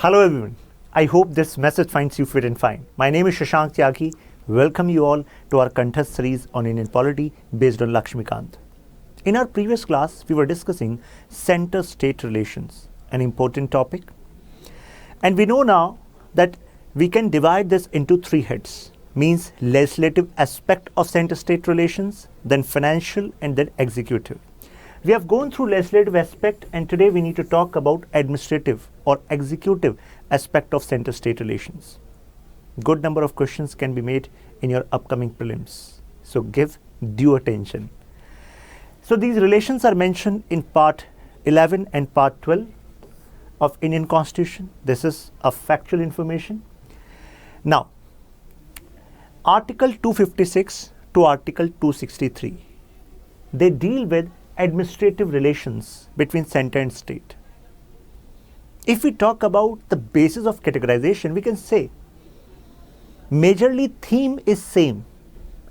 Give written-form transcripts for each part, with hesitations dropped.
Hello everyone. I hope this message finds you fit and fine. My name is Shashank Tyagi. Welcome you all to our contest series on Indian polity based on Lakshmikant. In our previous class, we were discussing center-state relations, an important topic. And we know now that we can divide this into three heads, means legislative aspect of center-state relations, then financial, and then executive. We have gone through legislative aspect, and today we need to talk about administrative or executive aspect of center-state relations. Good number of questions can be made in your upcoming prelims, so give due attention. So these relations are mentioned in part 11 and part 12 of Indian Constitution. This is a factual information. Now, Article 256 to Article 263, they deal with administrative relations between center and state. If we talk about the basis of categorization, we can say majorly theme is same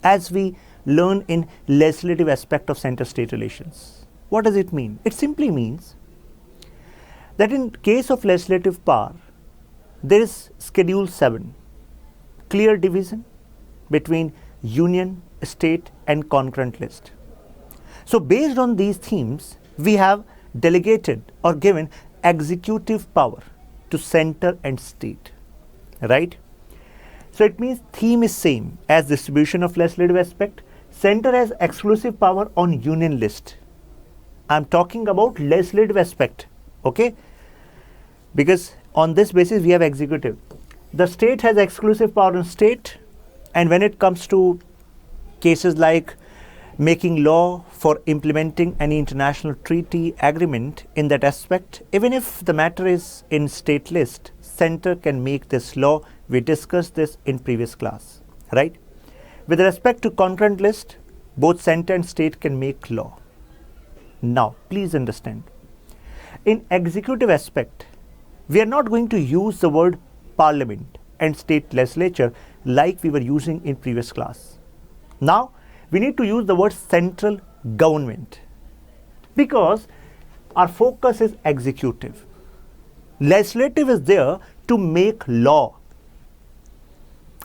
as we learn in legislative aspect of center-state relations. What does it mean? It simply means that in case of legislative power, there is Schedule 7, clear division between union, state and concurrent list. So based on these themes, we have delegated or given executive power to center and state, right? So it means theme is same as distribution of legislative aspect. Center has exclusive power on union list. I'm talking about legislative aspect, okay? Because on this basis we have executive. The state has exclusive power on state, and when it comes to cases like making law for implementing any international treaty agreement in that aspect, even if the matter is in state list, center can make this law. We discussed this in previous class, right? With respect to concurrent list, both center and state can make law. Now, please understand, in executive aspect, we are not going to use the word parliament and state legislature like we were using in previous class. Now, we need to use the word central government because our focus is executive. Legislative is there to make law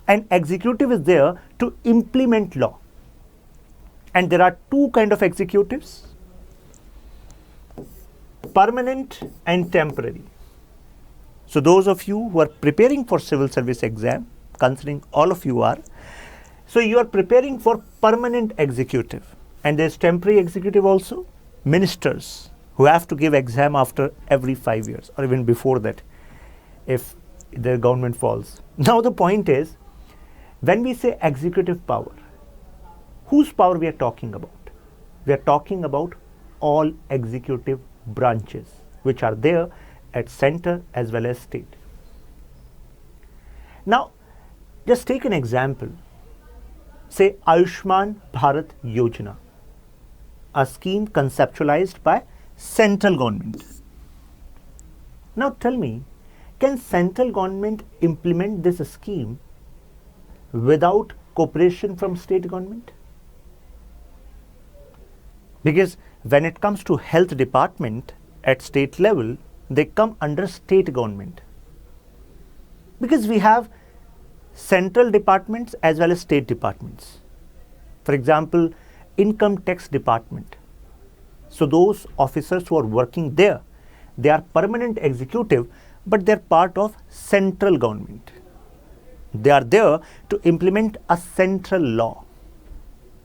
and executive is there to implement law. And there are two kinds of executives, permanent and temporary. So those of you who are preparing for civil service exam, considering all of you are, so you are preparing for permanent executive, and there is temporary executive also, ministers who have to give exam after every 5 years or even before that if their government falls. Now the point is, when we say executive power, whose power we are talking about? We are talking about all executive branches which are there at center as well as state. Now just take an example. Say Ayushman Bharat Yojana, a scheme conceptualized by central government. Now tell me, can central government implement this scheme without cooperation from state government? Because when it comes to health department at state level, they come under state government. Because we have central departments as well as state departments. For example, income tax department. So those officers who are working there, they are permanent executive, but they are part of central government. They are there to implement a central law.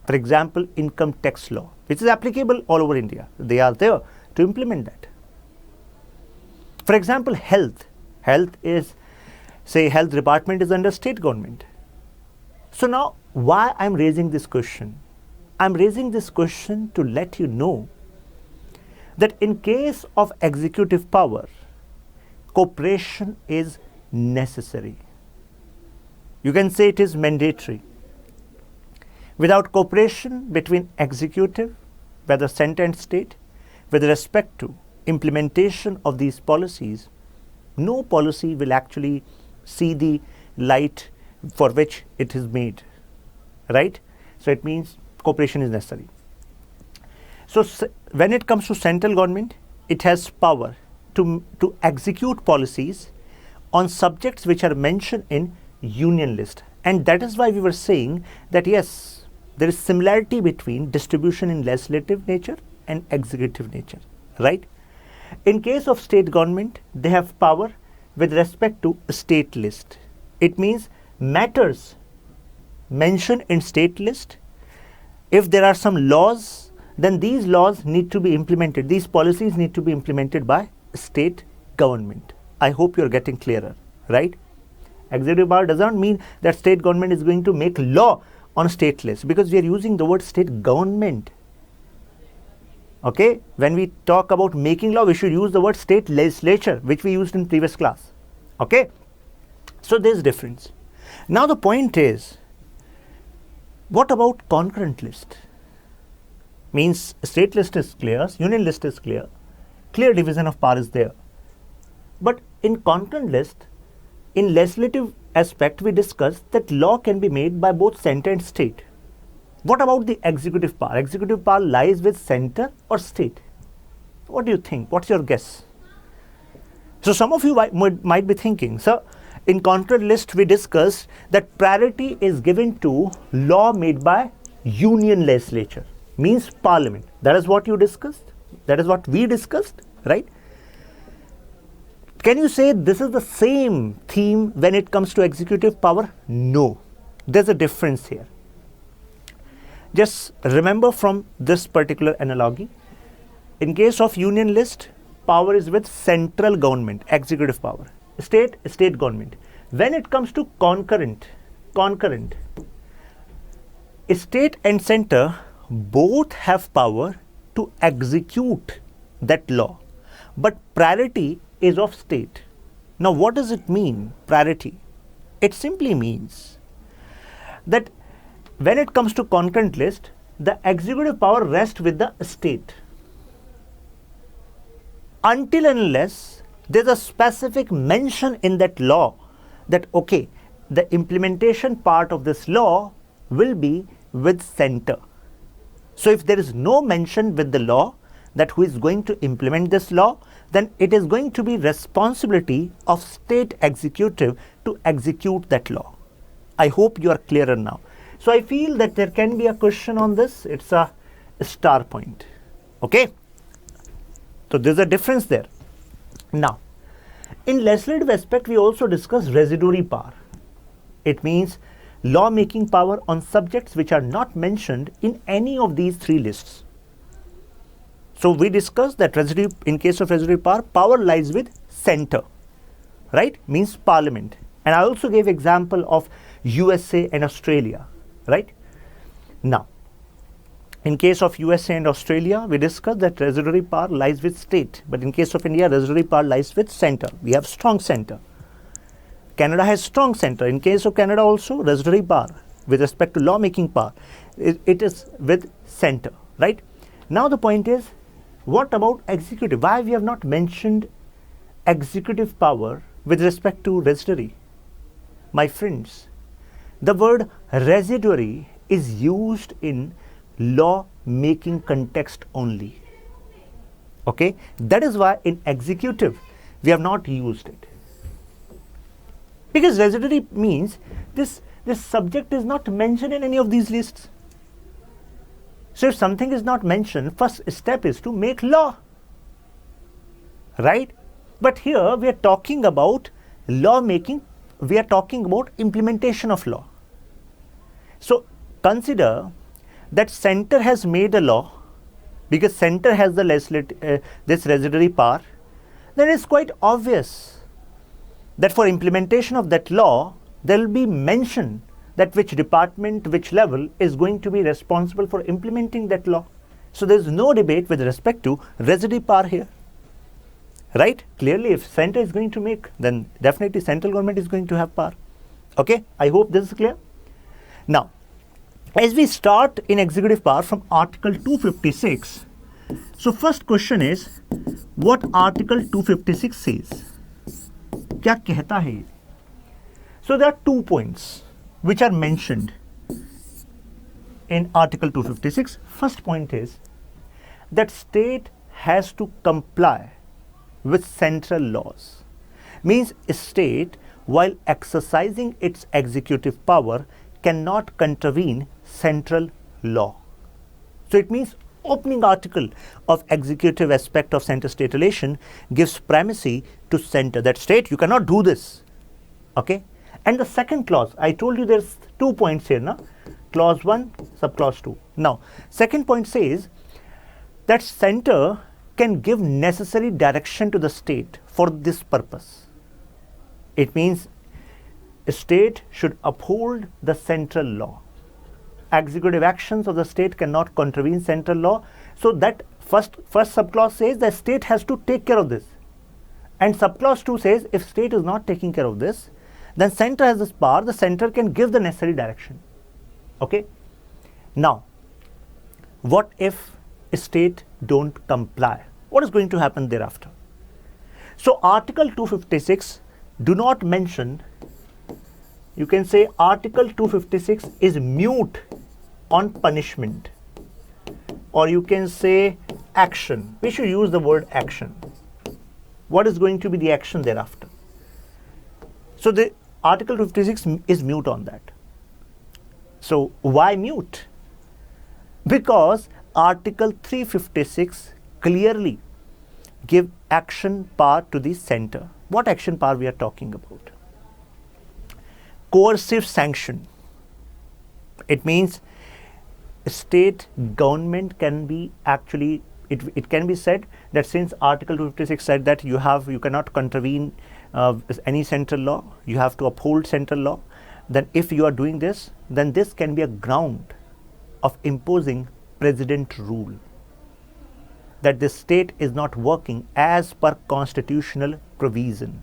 For example, income tax law, which is applicable all over India. They are there to implement that. For example, health. Health is, say, health department is under state government. So now why I'm raising this question? I'm raising this question to let you know that in case of executive power, cooperation is necessary. You can say it is mandatory. Without cooperation between executive, whether center and state, with respect to implementation of these policies, no policy will actually see the light for which it is made, right? So it means cooperation is necessary. So when it comes to central government, it has power to execute policies on subjects which are mentioned in union list. And that is why we were saying that yes, there is similarity between distribution in legislative nature and executive nature, right? In case of state government, they have power with respect to state list. It means matters mentioned in state list, if there are some laws, then these laws need to be implemented. These policies need to be implemented by state government. I hope you're getting clearer, right? Executive power does not mean that state government is going to make law on state list, because we are using the word state government. Okay, when we talk about making law, we should use the word state legislature, which we used in previous class. Okay, so there's difference. Now the point is, what about concurrent list? Means state list is clear, union list is clear division of power is there. But in concurrent list, in legislative aspect, we discussed that law can be made by both center and state. What about the executive power? Executive power lies with center or state? What do you think? What's your guess? So some of you might be thinking, sir, in concurrent list we discussed that priority is given to law made by union legislature, means parliament. That is what you discussed. That is what we discussed, right? Can you say this is the same theme when it comes to executive power? No, there's a difference here. Just remember from this particular analogy, in case of union list, power is with central government, executive power, state government. When it comes to concurrent, state and center both have power to execute that law, but priority is of state. Now what does it mean, priority? It simply means that when it comes to concurrent list, the executive power rests with the state until and unless there's a specific mention in that law that okay, the implementation part of this law will be with center. So if there is no mention with the law that who is going to implement this law, then it is going to be responsibility of state executive to execute that law. I hope you are clearer now. So I feel that there can be a question on this. It's a star point. Okay. So there's a difference there. Now, in legislative aspect, we also discuss residuary power. It means law-making power on subjects which are not mentioned in any of these three lists. So we discussed that in case of residuary power, power lies with center, right? Means parliament. And I also gave example of USA and Australia, right? Now, in case of USA and Australia, we discussed that residuary power lies with state. But in case of India, residuary power lies with center. We have strong center. Canada has strong center. In case of Canada also, residuary power with respect to law-making power, it is with center, right? Now the point is, what about executive? Why we have not mentioned executive power with respect to residuary? My friends, the word residuary is used in law-making context only. Okay, that is why in executive we have not used it. Because residuary means this subject is not mentioned in any of these lists. So if something is not mentioned, first step is to make law, right? But here we are talking about law making, we are talking about implementation of law. So consider that center has made a law, because center has the this residuary power, then it's quite obvious that for implementation of that law, there will be mention that which department, which level is going to be responsible for implementing that law. So there is no debate with respect to residuary power here, right? Clearly, if center is going to make, then definitely central government is going to have power. Okay, I hope this is clear. Now, as we start in executive power from Article 256, so first question is, what Article 256 says? क्या कहता है? So there are 2 points which are mentioned in Article 256. First point is that state has to comply with central laws. Means state, while exercising its executive power, cannot contravene central law. So it means opening article of executive aspect of center-state relation gives primacy to center, that state you cannot do this. Okay. And the second clause, I told you there's 2 points here, na? Clause 1, subclause 2. Now, second point says that center can give necessary direction to the state for this purpose. It means a state should uphold the central law. Executive actions of the state cannot contravene central law. So that first subclause says the state has to take care of this. And subclause 2 says if state is not taking care of this, then center has this power, the center can give the necessary direction. Okay. Now, what if a state don't comply? What is going to happen thereafter? So Article 256 do not mention, you can say Article 256 is mute on punishment, or you can say action. We should use the word action. What is going to be the action thereafter? So the Article 256 is mute on that. So why mute? Because Article 356 clearly give action power to the center. What action power we are talking about? Coercive sanction. It means state government can be actually, it can be said that since Article 256 said that you cannot contravene any central law, you have to uphold central law, then if you are doing this, then this can be a ground of imposing president rule, that the state is not working as per constitutional provision.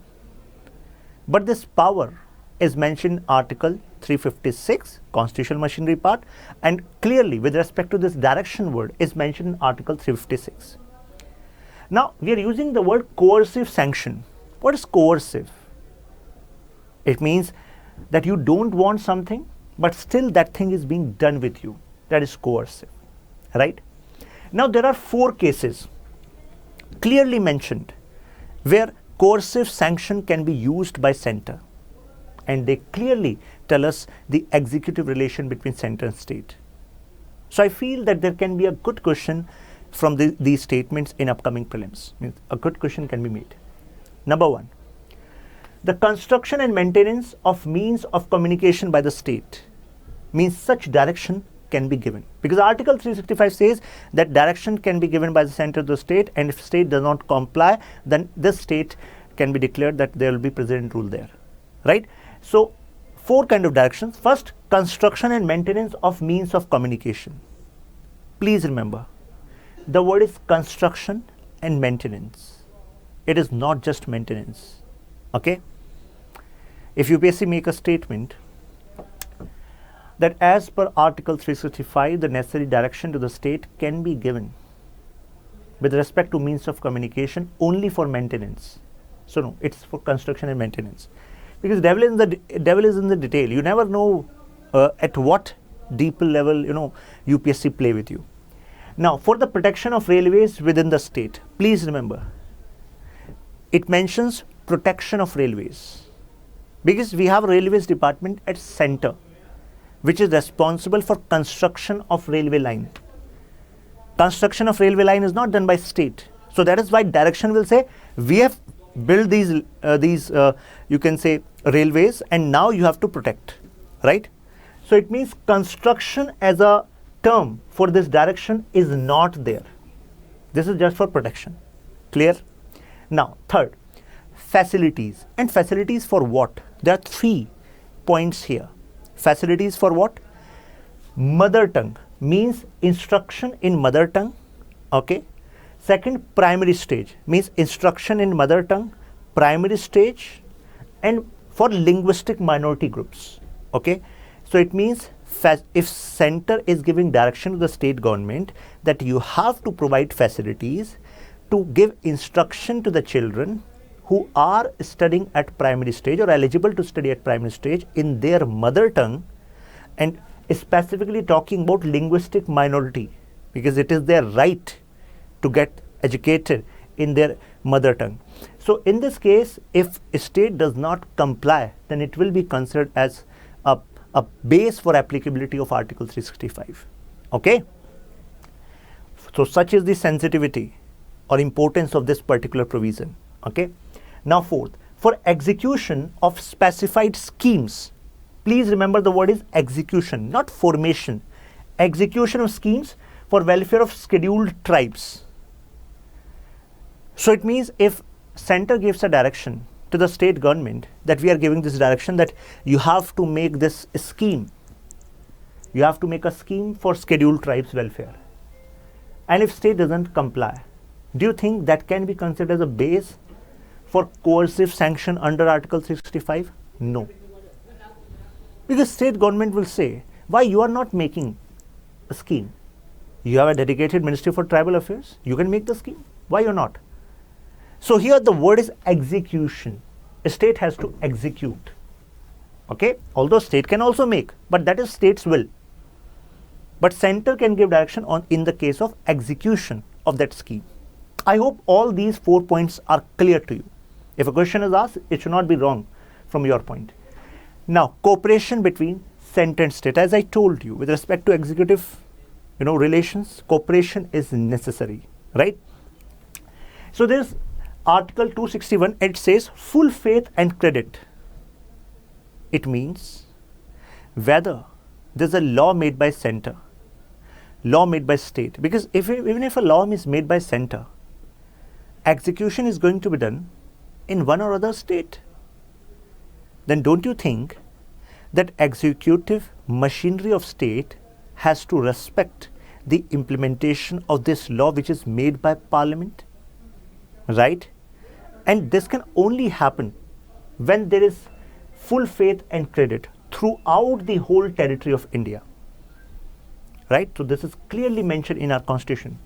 But this power is mentioned in Article 356, constitutional machinery part, and clearly with respect to this direction word is mentioned in Article 356. Now we are using the word coercive sanction. What is coercive? It means that you don't want something, but still that thing is being done with you. That is coercive, right? Now there are 4 cases clearly mentioned where coercive sanction can be used by center, and they clearly tell us the executive relation between center and state. So I feel that there can be a good question from these statements in upcoming prelims. Means a good question can be made. Number 1, the construction and maintenance of means of communication by the state, means such direction can be given, because Article 365 says that direction can be given by the center to the state, and if state does not comply, then this state can be declared that there will be president rule there, right? So 4 kind of directions. First, construction and maintenance of means of communication. Please remember, the word is construction and maintenance. It is not just maintenance. Okay. If UPSC make a statement that as per Article 365, the necessary direction to the state can be given with respect to means of communication only for maintenance. So no, it's for construction and maintenance, because devil is in the detail. You never know at what deeper level UPSC play with you. Now, for the protection of railways within the state, please remember, it mentions protection of railways, because we have a railways department at center which is responsible for construction of railway line. Construction of railway line is not done by state. So that is why direction will say we have built these you can say railways, and now you have to protect, right? So it means construction as a term for this direction is not there. This is just for protection. Clear? Now, third, facilities. And facilities for what? There are 3 points here. Facilities for what? Mother tongue, means instruction in mother tongue. Okay. Second, primary stage, means instruction in mother tongue, primary stage, and for linguistic minority groups. Okay. So it means if center is giving direction to the state government that you have to provide facilities to give instruction to the children who are studying at primary stage or eligible to study at primary stage in their mother tongue, and specifically talking about linguistic minority, because it is their right to get educated in their mother tongue. So in this case, if a state does not comply, then it will be considered as a base for applicability of Article 365. Okay. So such is the sensitivity or importance of this particular provision. Okay. Now fourth, for execution of specified schemes, please remember the word is execution, not formation. Execution of schemes for welfare of scheduled tribes. So it means if center gives a direction to the state government that we are giving this direction that you have to make this scheme, you have to make a scheme for scheduled tribes welfare, and if state doesn't comply, do you think that can be considered as a base for coercive sanction under Article 365? No. Because state government will say, why you are not making a scheme? You have a dedicated Ministry for Tribal Affairs, you can make the scheme, why you're not? So here the word is execution. A state has to execute. Okay, although state can also make, but that is state's will. But center can give direction on in the case of execution of that scheme. I hope all these 4 points are clear to you. If a question is asked, it should not be wrong from your point. Now, cooperation between center and state. As I told you, with respect to executive, relations, cooperation is necessary, right? So there's Article 261, it says full faith and credit. It means whether there's a law made by center, law made by state, because even if a law is made by center, execution is going to be done in one or other state. Then don't you think that executive machinery of state has to respect the implementation of this law which is made by Parliament, right? And this can only happen when there is full faith and credit throughout the whole territory of India, right? So this is clearly mentioned in our constitution.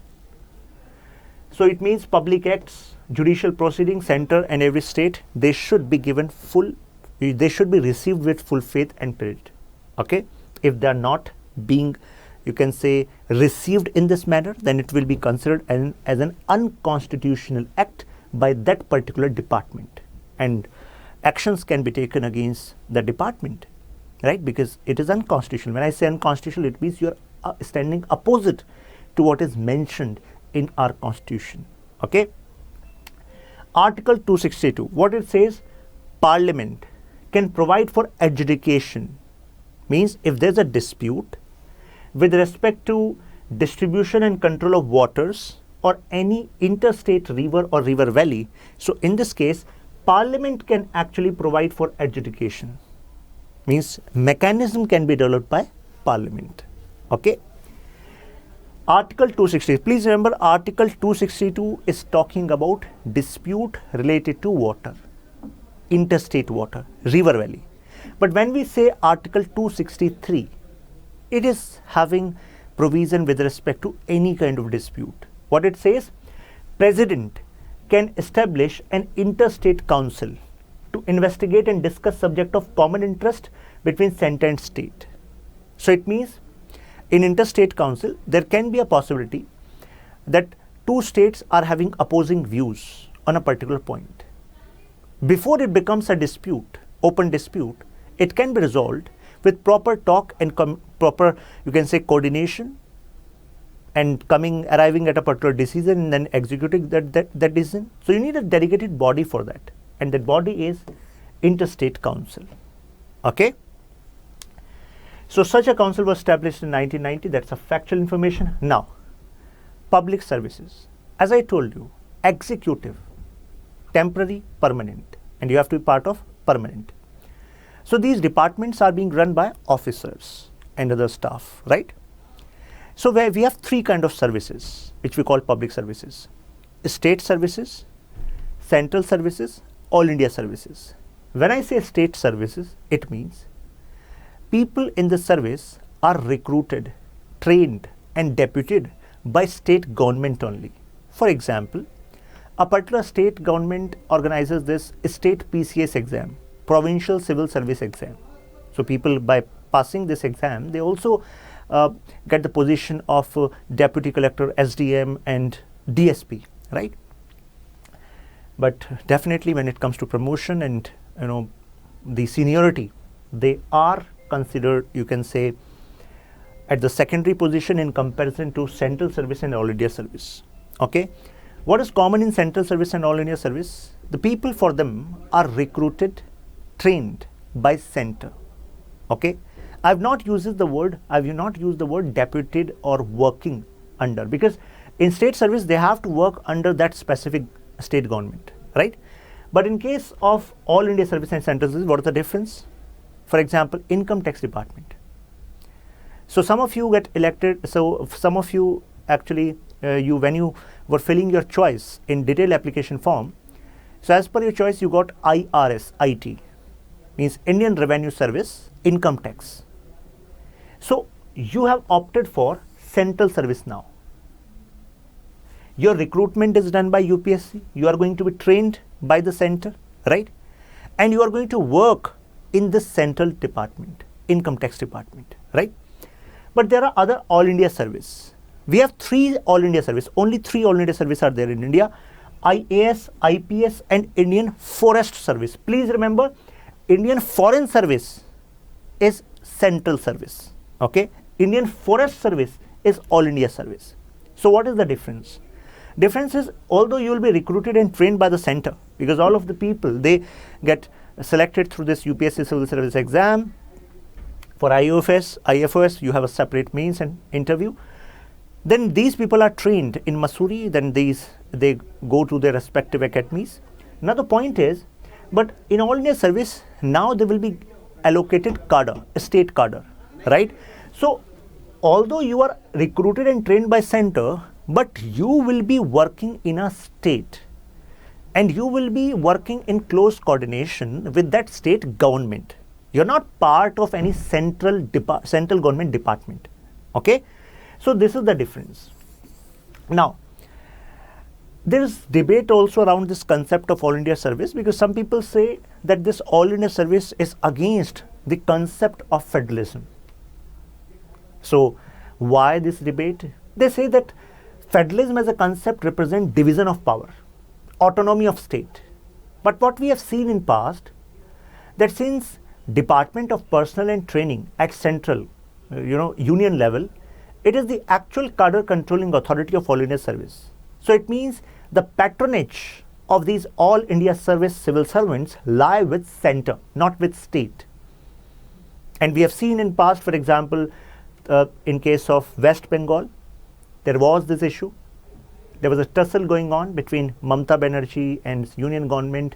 So it means public acts, judicial proceedings, center and every state, they should be given they should be received with full faith and credit. Okay. If they are not being, you can say, received in this manner, then it will be considered as an unconstitutional act by that particular department, and actions can be taken against the department, right? Because it is unconstitutional. When I say unconstitutional, it means you are standing opposite to what is mentioned in our constitution. Okay. Article 262, what it says, Parliament can provide for adjudication, means if there's a dispute with respect to distribution and control of waters or any interstate river or river valley. So in this case, Parliament can actually provide for adjudication, means mechanism can be developed by Parliament. Okay. Article 260, please remember Article 262 is talking about dispute related to water, interstate water, river valley. But when we say Article 263, it is having provision with respect to any kind of dispute. What it says, President can establish an interstate council to investigate and discuss subject of common interest between center and state. So it means in interstate council, there can be a possibility that two states are having opposing views on a particular point. Before it becomes a dispute, open dispute, it can be resolved with proper talk and proper, you can say, coordination, and arriving at a particular decision and then executing that decision. So you need a dedicated body for that, and that body is Interstate Council. Okay. So such a council was established in 1990. That's a factual information. Now, public services. As I told you, executive, temporary, permanent, and you have to be part of permanent. So these departments are being run by officers and other staff, right? So where we have three kind of services, which we call public services: state services, central services, all India services. When I say state services, it means people in the service are recruited, trained and deputed by state government only. For example, a particular state government organizes this state PCS exam, provincial civil service exam. So people, by passing this exam, they also get the position of deputy collector, SDM and DSP, right? But definitely when it comes to promotion and the seniority, they are considered, you can say, at the secondary position in comparison to central service and all India service. Okay, what is common in central service and all India service? The people for them are recruited, trained by center. Okay, I have not used the word deputed or working under, because in state service they have to work under that specific state government, right? But in case of all India service and central service, what is the difference? For example, income tax department. So some of you get elected, so some of you actually, when you were filling your choice in detailed application form, so as per your choice you got IRS, IT, means Indian Revenue Service, income tax. So you have opted for central service now. Your recruitment is done by UPSC, you are going to be trained by the center, right? And you are going to work in the central department, income tax department, right? But there are other all India service. We have 3 all India service, only 3 all India service are there in India: IAS, IPS and Indian Forest Service. Please remember, Indian Foreign Service is central service, okay? Indian Forest Service is all India service. So what is the difference? Difference is, although you will be recruited and trained by the center, because all of the people, they get selected through this UPSC Civil Service exam. For IFOS, you have a separate means and interview. Then these people are trained in Missouri, then they go to their respective academies. Now the point is, but in all India service, now they will be allocated cadre, a state cadre, right? So although you are recruited and trained by center, but you will be working in a state and you will be working in close coordination with that state government. You're not part of any central government department, okay? So this is the difference. Now, there is debate also around this concept of all India service, because some people say that this all India service is against the concept of federalism. So why this debate? They say that federalism as a concept represents division of power, autonomy of state. But what we have seen in past, that since Department of Personnel and Training at central, union level, it is the actual cadre controlling authority of all India service. So it means the patronage of these all India service civil servants lie with center, not with state. And we have seen in past, for example, in case of West Bengal, there was this issue. There was a tussle going on between Mamata Banerjee and union government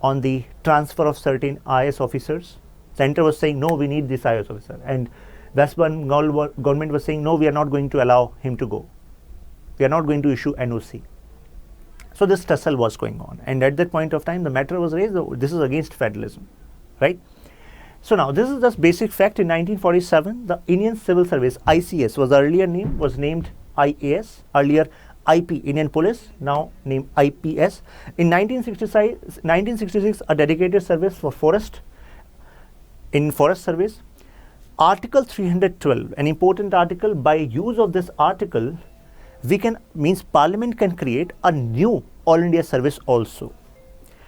on the transfer of certain IAS officers. Center was saying, no, we need this IAS officer. And West Bengal government was saying, no, we are not going to allow him to go. We are not going to issue NOC. So this tussle was going on. And at that point of time, the matter was raised, this is against federalism, right? So now this is just basic fact. In 1947, the Indian Civil Service, ICS, was earlier named, was named IAS, earlier IP, Indian Police, now named IPS. In 1966, a dedicated service for forest, in Forest Service. Article 312, an important article. By use of this article, Parliament can create a new All India service also.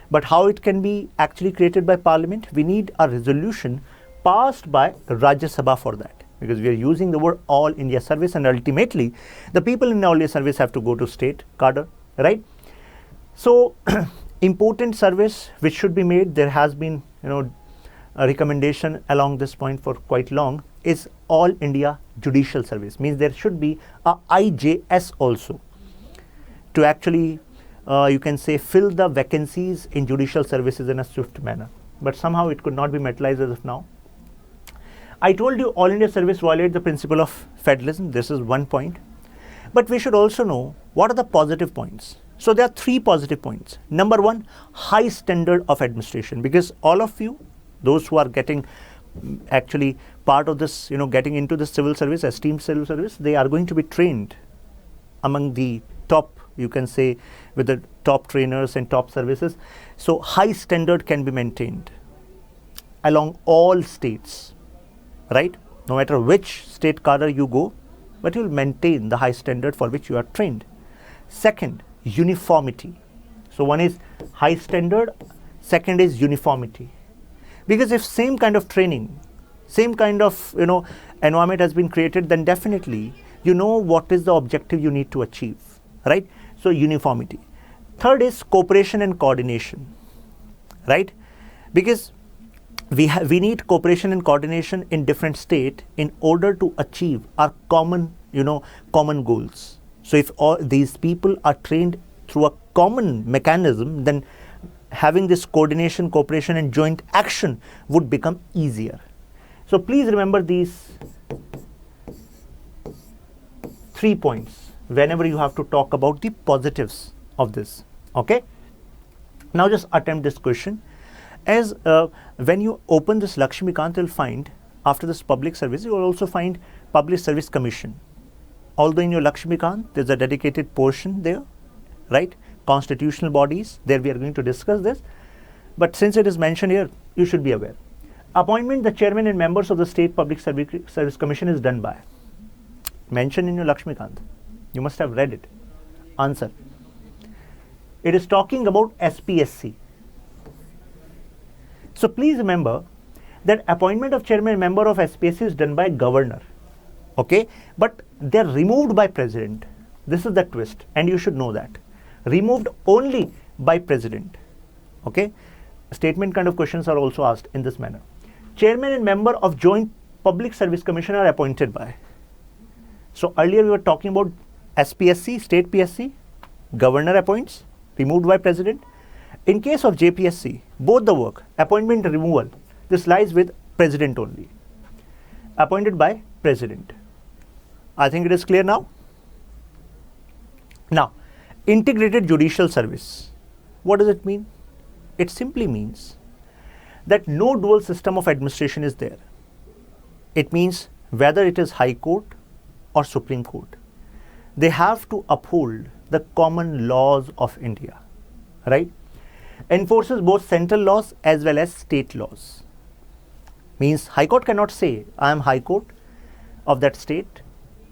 But how it can be actually created by Parliament? We need a resolution passed by Rajya Sabha for that, because we are using the word All India service, and ultimately the people in All India service have to go to state cadre, right? So important service which should be made, there has been a recommendation along this point for quite long, is All India Judicial Service. Means there should be a IJS also to actually you can say fill the vacancies in judicial services in a swift manner. But somehow it could not be materialized as of now. I told you All India service violates the principle of federalism. This is one point. But we should also know what are the positive points. So there are 3 positive points. Number 1, high standard of administration, because all of you, those who are getting actually part of this, getting into the civil service, esteemed civil service, they are going to be trained among the top, you can say, with the top trainers and top services. So high standard can be maintained along all states, right? No matter which state cadre you go, but you will maintain the high standard for which you are trained. Second, uniformity. So one is high standard, second is uniformity. Because if same kind of training, same kind of environment has been created, then definitely you know what is the objective you need to achieve, right? So uniformity. Third is cooperation and coordination, right? Because we need cooperation and coordination in different state in order to achieve our common goals. So if all these people are trained through a common mechanism, then having this coordination, cooperation and joint action would become easier. So please remember these 3 points whenever you have to talk about the positives of this. Okay. Now just attempt this question. As when you open this Lakshmikant, you'll find after this public service, you will also find Public Service Commission. Although in your Lakshmikant, there's a dedicated portion there, right? Constitutional bodies, there we are going to discuss this. But since it is mentioned here, you should be aware. Appointment, the chairman and members of the State Public Service Commission is done by. Mentioned in your Lakshmikant. You must have read it. Answer. It is talking about SPSC. So please remember that appointment of chairman and member of SPSC is done by governor. Okay, but they are removed by president. This is the twist, and you should know that. Removed only by president. Okay, statement kind of questions are also asked in this manner. Chairman and member of Joint Public Service Commission are appointed by. So earlier we were talking about SPSC, state PSC, governor appoints, removed by president. In case of JPSC, both the work, appointment and removal, this lies with president only. Appointed by president. I think it is clear now. Now, integrated judicial service. What does it mean? It simply means that no dual system of administration is there. It means whether it is High Court or Supreme Court, they have to uphold the common laws of India, right? Enforces both central laws as well as state laws. Means High Court cannot say, I am High Court of that state,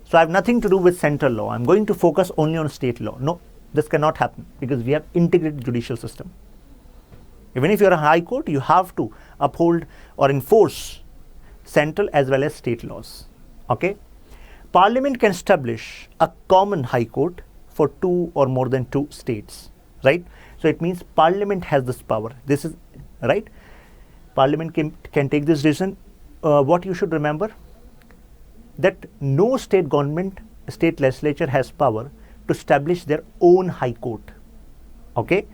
so I have nothing to do with central law. I am going to focus only on state law. No, this cannot happen because we have integrated judicial system. Even if you are a High Court, you have to uphold or enforce central as well as state laws. Okay. Parliament can establish a common High Court for 2 or more than 2 states, right? So it means Parliament has this power. This is right. Parliament can take this decision. What you should remember, that no state government, state legislature has power to establish their own High Court. Okay,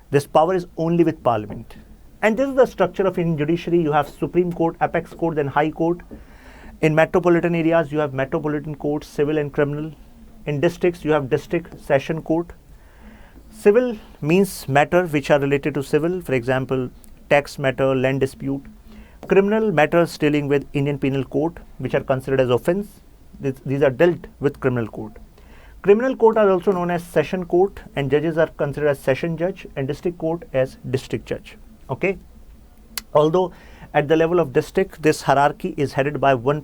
this power is only with Parliament. And this is the structure of Indian judiciary. You have Supreme Court, Apex Court, then High Court. In metropolitan areas, you have metropolitan courts, civil and criminal. In districts, you have district session court. Civil means matter which are related to civil, for example, tax matter, land dispute. Criminal matters dealing with Indian Penal Code, which are considered as offence. These are dealt with criminal court. Criminal court are also known as session court, and judges are considered as session judge, and district court as district judge. Okay. Although at the level of district, this hierarchy is headed by one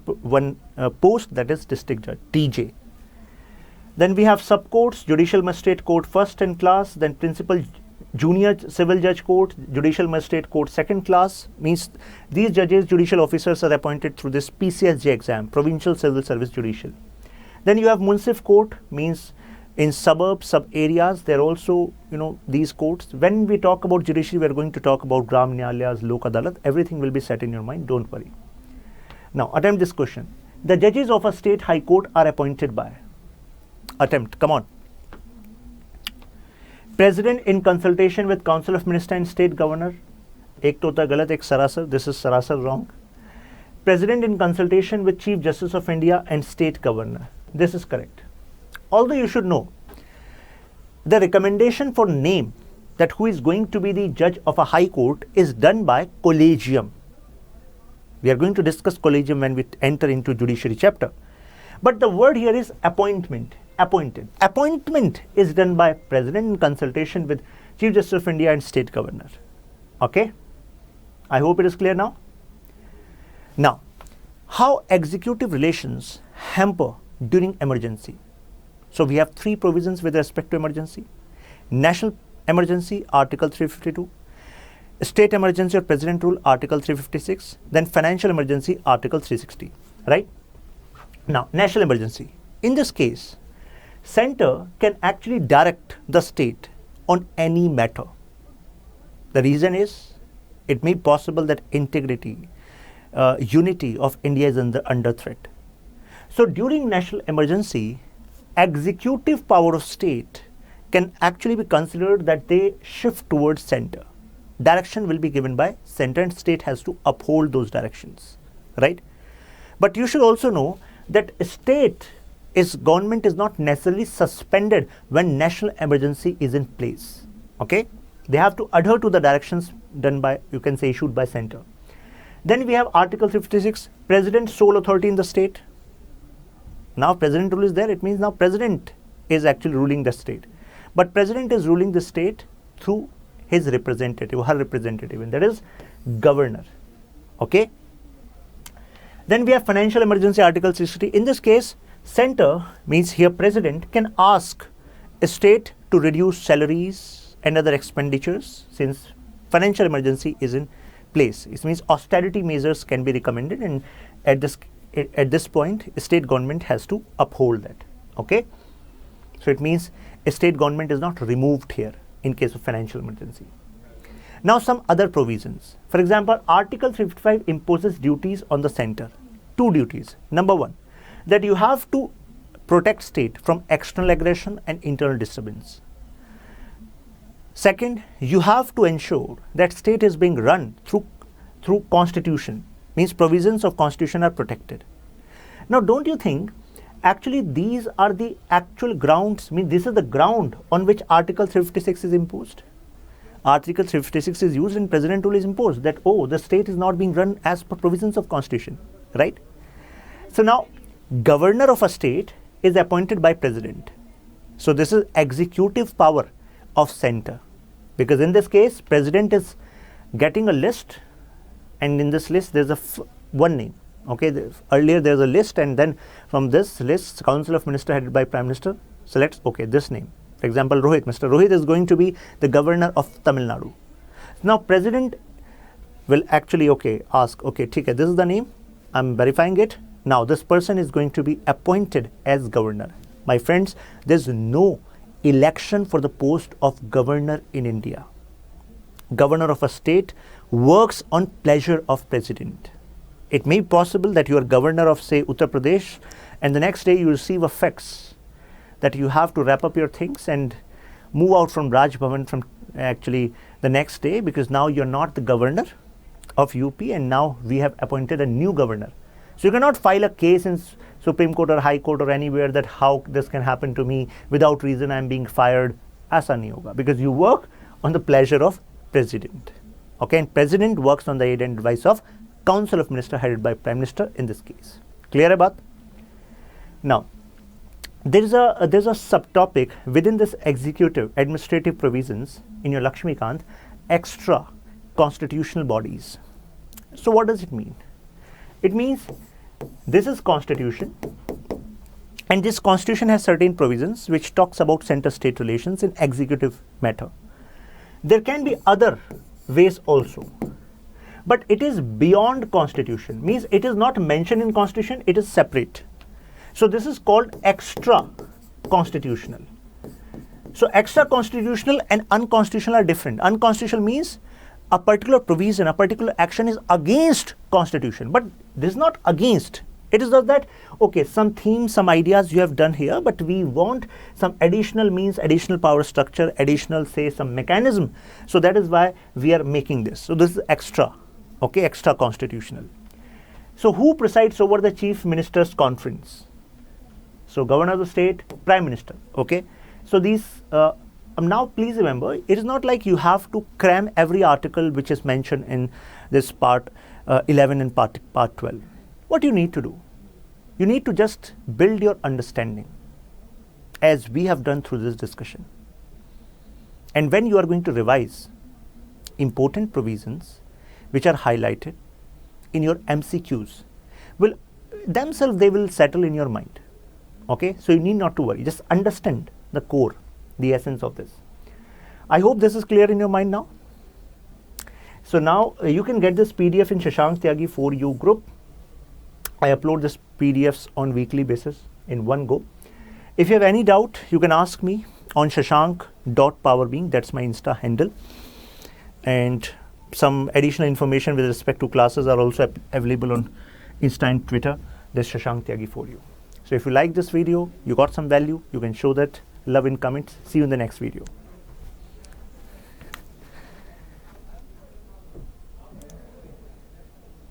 post, that is district judge, DJ. Then we have subcourts, judicial magistrate court first in class, then principal junior civil judge court, judicial magistrate court second class. Means these judges, judicial officers are appointed through this PCSJ exam, Provincial Civil Service Judicial. Then you have municipal court, means in suburbs, sub areas, there are also these courts. When we talk about judiciary, we are going to talk about Gram Nyayalayas, Lok Adalat. Everything will be set in your mind, don't worry. Now attempt this question. The judges of a state high court are appointed by. Attempt, come on. President in consultation with Council of Minister and State Governor. Ek to hota galat, ek sarasar. This is sarasar wrong. President in consultation with Chief Justice of India and State Governor. This is correct. Although you should know, the recommendation for name that who is going to be the judge of a high court is done by collegium. We are going to discuss collegium when we enter into judiciary chapter. But the word here is appointment. Appointed. Appointment is done by President in consultation with Chief Justice of India and State Governor. Okay. I hope it is clear now. Now, how executive relations hamper during emergency. So we have 3 provisions with respect to emergency. National emergency, Article 352. State emergency or president rule, Article 356. Then financial emergency, Article 360. Right? Now, national emergency. In this case, center can actually direct the state on any matter. The reason is, it may be possible that integrity, unity of India is under threat. So during national emergency, executive power of state can actually be considered that they shift towards center. Direction will be given by center and state has to uphold those directions, right? But you should also know that government is not necessarily suspended when national emergency is in place, okay? They have to adhere to the directions done by, you can say, issued by center. Then we have Article 56, President sole authority in the state. Now president rule is there, it means now president is actually ruling the state. But president is ruling the state through his representative, her representative, and that is governor, okay? Then we have financial emergency, Article 60. In this case, center means here president can ask a state to reduce salaries and other expenditures since financial emergency is in place. It means austerity measures can be recommended, and at this point, a state government has to uphold that, okay? So it means a state government is not removed here in case of financial emergency. Now some other provisions. For example, Article 355 imposes duties on the center. Two duties. Number one, that you have to protect state from external aggression and internal disturbance. Second, you have to ensure that state is being run through constitution, means provisions of constitution are protected. Now don't you think actually these are the actual grounds, this is the ground on which Article 356 is imposed. Article 356 is used and president rule is imposed that, oh, the state is not being run as per provisions of constitution, right? So now governor of a state is appointed by president. So this is executive power of center, because in this case president is getting a list, and in this list there's one name. Okay, earlier there's a list, and then from this list, Council of Ministers headed by Prime Minister selects, okay, this name. For example, Rohit. Mr. Rohit is going to be the governor of Tamil Nadu. Now, president will actually, ask, this is the name, I'm verifying it. Now, this person is going to be appointed as governor. My friends, there's no election for the post of governor in India. Governor of a state works on pleasure of president. It may be possible that you are governor of, say, Uttar Pradesh, and the next day you receive a fax that you have to wrap up your things and move out from Raj Bhavan from actually the next day, because now you're not the governor of UP and now we have appointed a new governor. So you cannot file a case in Supreme Court or High Court or anywhere that how this can happen to me without reason I'm being fired. Aisa nahi hoga, because you work on the pleasure of president. Okay, and president works on the aid and advice of Council of Ministers headed by Prime Minister in this case. Clear about? Now, there's a subtopic within this executive administrative provisions in your Lakshmikant, extra constitutional bodies. So what does it mean? It means this is constitution, and this constitution has certain provisions which talks about center-state relations in executive matter. There can be other ways also, but it is beyond constitution, means it is not mentioned in constitution, it is separate. So this is called extra constitutional. So extra constitutional and unconstitutional are different. Unconstitutional means a particular provision, a particular action is against constitution, but this is not against. It is just that, okay, some themes, some ideas you have done here, but we want some additional means, additional power structure, additional, say, some mechanism. So that is why we are making this. So this is extra, okay, extra constitutional. So who presides over the Chief Minister's Conference? So governor of the state, Prime Minister, okay. So these, now please remember, it is not like you have to cram every article which is mentioned in this part 11 and part 12. What you need to do? You need to just build your understanding as we have done through this discussion. And when you are going to revise important provisions which are highlighted in your MCQs, themselves they will settle in your mind. Okay, so you need not to worry, just understand the core, the essence of this. I hope this is clear in your mind now. So now you can get this PDF in Shashank Tyagi 4U group. I upload this PDFs on weekly basis in one go. If you have any doubt, you can ask me on shashank.powerbeing, that's my Insta handle. And some additional information with respect to classes are also available on Insta and Twitter. There's Shashank Tyagi 4U. So if you like this video, you got some value, you can show that love in comments. See you in the next video.